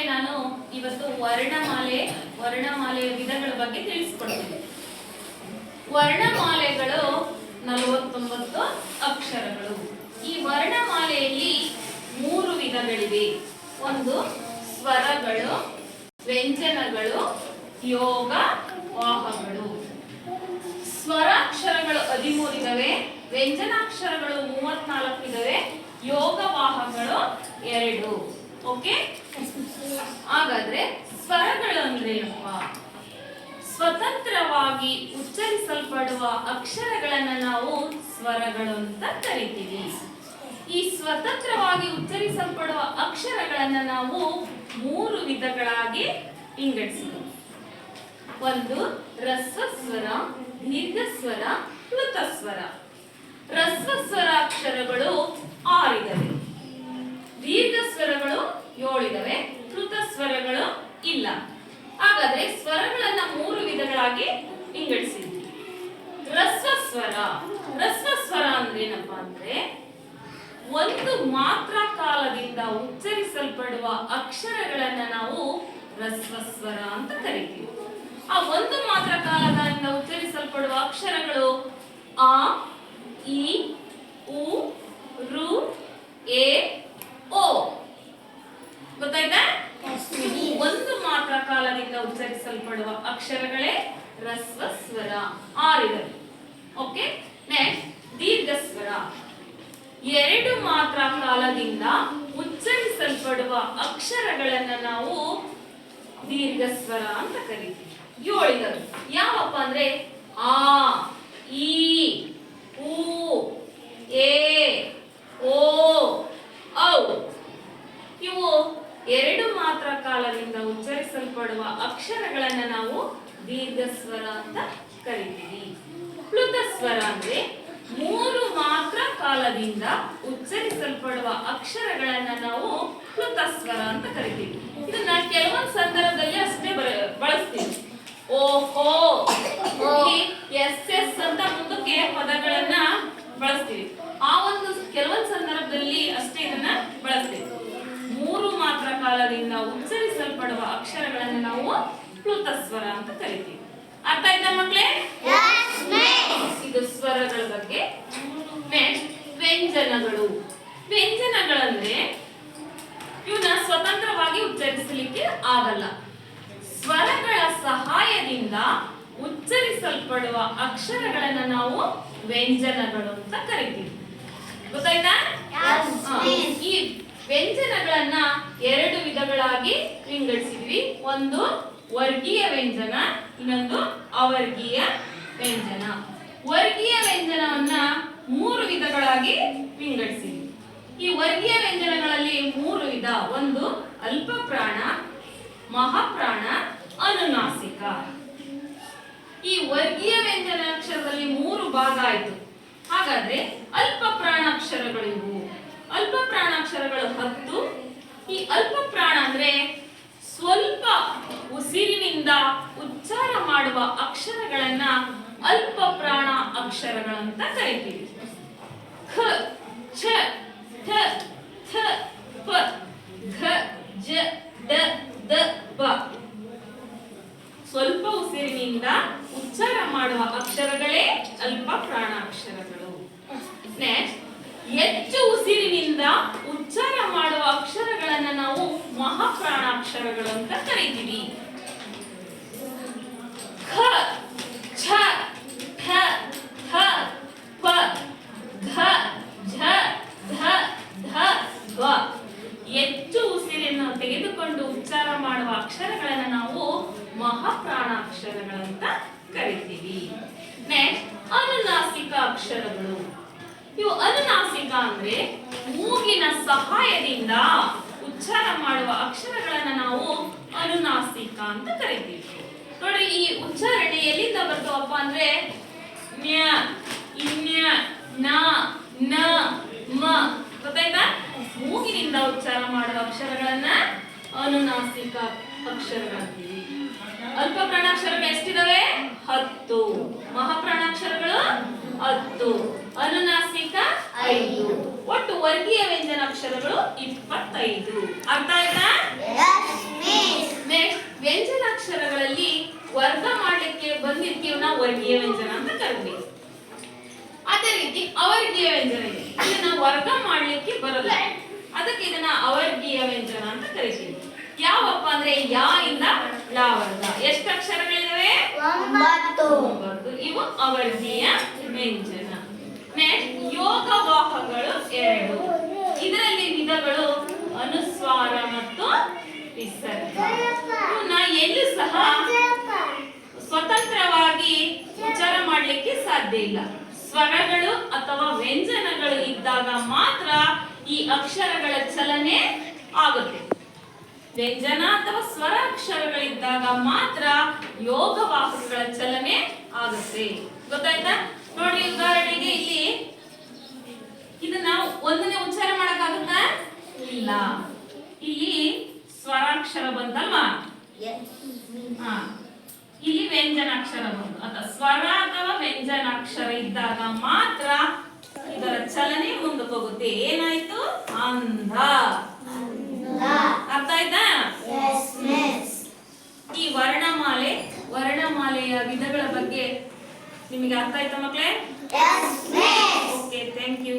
ಮಕ್ಕಳೇ, ನಾನು ಇವತ್ತು ವರ್ಣಮಾಲೆಯ ವಿಧಗಳ ಬಗ್ಗೆ ತಿಳಿಸಿಕೊಡ್ತೀನಿ. ವರ್ಣಮಾಲೆಗಳು 49 ಅಕ್ಷರಗಳು. ಈ ವರ್ಣಮಾಲೆಯಲ್ಲಿ 3 ವಿಧಗಳಿವೆ. ಒಂದು ಸ್ವರಗಳು, ವ್ಯಂಜನಗಳು, ಯೋಗ ವಾಹಗಳು. ಸ್ವರಾಕ್ಷರಗಳು 13 ಇದಾವೆ, ವ್ಯಂಜನಾಕ್ಷರಗಳು 34 ಇದಾವೆ, ಯೋಗವಾಹಗಳು 2. ಓಕೆ, ಹಾಗಾದ್ರೆ ಸ್ವರಗಳು ಅಂದ್ರೆ ಏನಪ್ಪ? ಸ್ವತಂತ್ರವಾಗಿ ಉಚ್ಚರಿಸಲ್ಪಡುವ ಅಕ್ಷರಗಳನ್ನ ನಾವು ಸ್ವರಗಳು ಅಂತ ಕರಿತೀವಿ. ಈ ಸ್ವತಂತ್ರವಾಗಿ ಉಚ್ಚರಿಸಲ್ಪಡುವ ಅಕ್ಷರಗಳನ್ನ ನಾವು 3 ವಿಧಗಳಾಗಿ ವಿಂಗಡಿಸಿದ್ವಿ. ಒಂದು ರಸ್ವಸ್ವರ, ದೀರ್ಘಸ್ವರ, ಪ್ಲುತಸ್ವರ. ರಸ್ವಸ್ವರ ಅಕ್ಷರಗಳು 6 ಇದಾವೆ, ದೀರ್ಘ ಸ್ವರಗಳು 7 ಇದಾವೆ, ಪ್ಲುತಸ್ವರಗಳು ಇಲ್ಲ. ಹಾಗಾದ್ರೆ ಸ್ವರಗಳನ್ನ 3 ವಿಧಗಳಾಗಿ ವಿಂಗಡಿಸಿದ್ವಿ. ರಸ್ವಸ್ವರ ಅಂದ್ರೆ ಏನಪ್ಪಾ ಅಂದ್ರೆ ಒಂದು ಮಾತ್ರ ಕಾಲದಿಂದ ಉಚ್ಚರಿಸಲ್ಪಡುವ ಅಕ್ಷರಗಳನ್ನ ನಾವು ರಸ್ವಸ್ವರ ಅಂತ ಕರಿತೀವಿ. ಆ ಒಂದು ಮಾತ್ರ ಕಾಲದಿಂದ ಉಚ್ಚರಿಸಲ್ಪಡುವ ಅಕ್ಷರಗಳು ಆ, ಇ, ಉ, ರು, ಎ, ಓ. ಗೊತ್ತಾಯ್ತಾ? ಒಂದು ಮಾತ್ರ ಕಾಲದಿಂದ ಉಚ್ಚರಿಸಲ್ಪಡುವ ಅಕ್ಷರಗಳೇ ರಸ್ವಸ್ವರ. 6 ಇದಾವೆ. Okay, next ದೀರ್ಘಸ್ವರ. 2 ಮಾತ್ರ ಕಾಲದಿಂದ ಉಚ್ಚರಿಸಲ್ಪಡುವ ಅಕ್ಷರಗಳನ್ನ ನಾವು ದೀರ್ಘಸ್ವರ ಅಂತ ಕರಿತೀವಿ. 7 ಇದಾವೆ. ಯಾವಪ್ಪ ಅಂದ್ರೆ ಆ, ಈ, ಉ, ಎ, ಓ, ಔ. ಇವು 2 ಮಾತ್ರ ಕಾಲದಿಂದ ಉಚ್ಚರಿಸಲ್ಪಡುವ ಅಕ್ಷರಗಳನ್ನ ನಾವು ದೀರ್ಘಸ್ವರ ಅಂತ ಕರಿತೀವಿ. ಪ್ಲುತಸ್ವರ ಅಂದ್ರೆ 3 ಮಾತ್ರ ಕಾಲದಿಂದ ಉಚ್ಚರಿಸಲ್ಪಡುವ ಅಕ್ಷರಗಳನ್ನ ನಾವು ಪ್ಲುತಸ್ವರ ಅಂತ ಕರಿತೀವಿ. ಇದನ್ನ ಕೆಲವೊಂದು ಸಂದರ್ಭದಲ್ಲಿ ಅಷ್ಟೇ ಬಳಸ್ತೀವಿ. ಓಹೋ, ಎಸ್ ಎಸ್ ಅಂತ ಮುಂದಕ್ಕೆ ಪದಗಳನ್ನ ಬಳಸ್ತೀವಿ. ಆ ಒಂದು ಕೆಲವೊಂದು ಸಂದರ್ಭದಲ್ಲಿ ಅಷ್ಟೇ ಇದನ್ನ ಬಳಸ್ತೀವಿ. 3 ಮಾತ್ರ ಕಾಲದಿಂದ ಉಚ್ಚರಿಸಲ್ಪಡುವ ಅಕ್ಷರಗಳನ್ನ ನಾವು ಪ್ಲುತಸ್ವರ ಅಂತ ಕರಿತೀವಿ. ಅರ್ಥ ಆಯ್ತಾ ಮಕ್ಕಳೇ? ಇದು ಸ್ವರಗಳ ಬಗ್ಗೆ. ನೆಕ್ಸ್ಟ್ ವ್ಯಂಜನಗಳು. ವ್ಯಂಜನಗಳಂದ್ರೆ ಇವನ್ನ ಸ್ವತಂತ್ರವಾಗಿ ಉಚ್ಚರಿಸಲಿಕ್ಕೆ ಆಗಲ್ಲ. ಸ್ವರಗಳ ಸಹಾಯದಿಂದ ಉಚ್ಚರಿಸಲ್ಪಡುವ ಅಕ್ಷರಗಳನ್ನ ನಾವು ವ್ಯಂಜನಗಳು ಅಂತ ಕರಿತೀವಿ. ಗೊತ್ತಾಯ್ತಾ? ಈ ವ್ಯಂಜನಗಳನ್ನ 2 ವಿಧಗಳಾಗಿ ವಿಂಗಡಿಸಿದ್ವಿ. ಒಂದು ವರ್ಗೀಯ ವ್ಯಂಜನ, ಇನ್ನೊಂದು ಅವರ್ಗೀಯ ವ್ಯಂಜನ. ವರ್ಗೀಯ ವ್ಯಂಜನವನ್ನ 3 ವಿಧಗಳಾಗಿ ವಿಂಗಡಿಸಿದ್ವಿ. ಈ ವರ್ಗೀಯ ವ್ಯಂಜನಗಳಲ್ಲಿ 3 ವಿಧ. ಒಂದು ಅಲ್ಪ ಪ್ರಾಣ, ಮಹಾಪ್ರಾಣ, ಅನುನಾಸಿಕ. ಈ ವರ್ಗೀಯ ವ್ಯಂಜನಾಕ್ಷರದಲ್ಲಿ 3 ಭಾಗ ಆಯ್ತು. ಹಾಗಾದ್ರೆ ಅಲ್ಪ ಪ್ರಾಣಾಕ್ಷರಗಳು ಇವು. ಅಲ್ಪ ಪ್ರಾಣಾಕ್ಷರಗಳು 10. ಈ ಅಲ್ಪ ಪ್ರಾಣ ಅಂದ್ರೆ ಸ್ವಲ್ಪ ಉಸಿರಿನಿಂದ ಉಚ್ಚಾರ ಮಾಡುವ ಅಕ್ಷರಗಳನ್ನ ಅಲ್ಪ ಪ್ರಾಣ ಅಕ್ಷರಗಳಂತ ಕರಿತೀವಿ. ಖ, ಛ, ಠ, ಥ, ಪ, ಘ, ಜ, ಡ, ದ, ಬ. ಸ್ವಲ್ಪ ಉಸಿರಿನಿಂದ ಉಚ್ಚಾರ ಮಾಡುವ ಅಕ್ಷರಗಳೇ ಅಲ್ಪ ಪ್ರಾಣಾಕ್ಷರಗಳು. ನೆಕ್ಸ್ಟ್, ಹೆಚ್ಚು ಉಸಿರಿನಿಂದ ಉಚ್ಚಾರ ಮಾಡುವ ಅಕ್ಷರಗಳನ್ನ ನಾವು ಮಹಾಪ್ರಾಣಾಕ್ಷರಗಳು ಅಂತ ಕರಿತೀವಿ. ಖ, ಛ, ಠ, ಥ, ಪ, ಘ, ಝ, ಧ, ಧ, ವ. ಹೆಚ್ಚು ಉಸಿರನ್ನು ತೆಗೆದುಕೊಂಡು ಉಚ್ಚಾರ ಮಾಡುವ ಅಕ್ಷರಗಳನ್ನ ನಾವು ಮಹಾಪ್ರಾಣಾಕ್ಷರಗಳಂತ ಕರಿತೀವಿ. ನೆಕ್ಸ್ಟ್, ಅನುನಾಸಿಕ ಅಕ್ಷರಗಳು. ಇವು ಅನುನಾಸಿಕ ಅಂದ್ರೆ ಮೂಗಿನ ಸಹಾಯದಿಂದ ಉಚ್ಚಾರ ಮಾಡುವ ಅಕ್ಷರಗಳನ್ನ ನಾವು ಅನುನಾಸಿಕ ಅಂತ ಕರಿತೀವಿ. ನೋಡಿ, ಈ ಉಚ್ಚಾರಣೆ ಎಲ್ಲಿಂದ ಬರ್ತಾವಪ್ಪ ಅಂದ್ರೆ ನ್ಯ, ಇನ್ಯ, ನ, ನ, ಮ. ಗೊತ್ತಾಯ್ತಾ? ಮೂಗಿನಿಂದ ಉಚ್ಚಾರ ಮಾಡುವ ಅಕ್ಷರಗಳನ್ನ ಅನುನಾಸಿಕ ಅಕ್ಷರಗಳಂತೀವಿ. ಅಲ್ಪ ಪ್ರಾಣಾಕ್ಷರಗಳು ಎಷ್ಟಿದಾವೆ? 10. ಮಹಾಪ್ರಾಣಾಕ್ಷರಗಳು 10, ಅನುನಾಸಿಕ 5. ಒಟ್ಟು ವರ್ಗೀಯ ವ್ಯಂಜನಾಕ್ಷರಗಳು 25. ಅರ್ಥ ಆಯ್ತಾ? ವರ್ಗೀಯ ವ್ಯಂಜನ ಅಂತ ಕರಿತೀವಿ. ಅದೇ ರೀತಿ ಅವರ್ಗೀಯ ವ್ಯಂಜನ ಇದೆ, ಇದನ್ನ ವರ್ಗ ಮಾಡ್ಲಿಕ್ಕೆ ಬರಲ್ಲ, ಅದಕ್ಕೆ ಇದನ್ನ ಅವರ್ಗೀಯ ವ್ಯಂಜನ ಅಂತ ಕರಿತೀವಿ. ಯಾವಪ್ಪ ಅಂದ್ರೆ ಯಾ ಇಂದ ಲಾ ವರ್ಗ. ಎಷ್ಟು ಅಕ್ಷರಗಳಿದಾವೆ? 9. ಇವು ಅವರ್ಗೀಯ ವ್ಯಂಜನ. ನೆಕ್ಸ್ಟ್ ಯೋಗವಾಹಗಳು 2. ಇದರಲ್ಲಿ ವಿಧಗಳು ಅನುಸ್ವಾರ ಮತ್ತು ವಿಸರ್ಗ. ಇವನ್ನ ಎಲ್ಲೂ ಸಹ ಸ್ವತಂತ್ರವಾಗಿ ಉಚ್ಚಾರ ಮಾಡ್ಲಿಕ್ಕೆ ಸಾಧ್ಯ ಇಲ್ಲ. ಸ್ವರಗಳು ಅಥವಾ ವ್ಯಂಜನಗಳು ಇದ್ದಾಗ ಮಾತ್ರ ಈ ಅಕ್ಷರಗಳ ಚಲನೆ ಆಗುತ್ತೆ. ವ್ಯಂಜನ ಅಥವಾ ಸ್ವರ ಅಕ್ಷರಗಳಿದ್ದಾಗ ಮಾತ್ರ ಯೋಗವಾಹಕಗಳ ಚಲನೆ ಆಗುತ್ತೆ. ಗೊತ್ತಾಯ್ತಾ? ನೋಡಿ, ಉದಾಹರಣೆಗೆ ಇಲ್ಲಿ ಇದನ್ನ ಒಂದನೇ ಉಚ್ಚಾರ ಮಾಡಕ್ಕಾಗುತ್ತಾ? ಇಲ್ಲ. ಇಲ್ಲಿ ಸ್ವರಾಕ್ಷರ ಬಂತಲ್ವಾ? ಇಲ್ಲಿ ವ್ಯಂಜನಾಕ್ಷರ ಬಂತು. ಅಥವಾ ಸ್ವರ ಅಥವಾ ವ್ಯಂಜನಾಕ್ಷರ ಇದ್ದಾಗ ಮಾತ್ರ ಇದರ ಚಲನೆ ಮುಂದಕ್ಕೆ ಹೋಗುತ್ತೆ. ಏನಾಯ್ತು? ಅಂಧ. ಅರ್ಥ ಆಯ್ತಾ? ಈ ವರ್ಣಮಾಲೆಯ ವಿಧಗಳ ಬಗ್ಗೆ ನಿಮಗೆ ಅರ್ಥ ಆಯ್ತಾ ಮಕ್ಕಳೇ? Okay, thank you.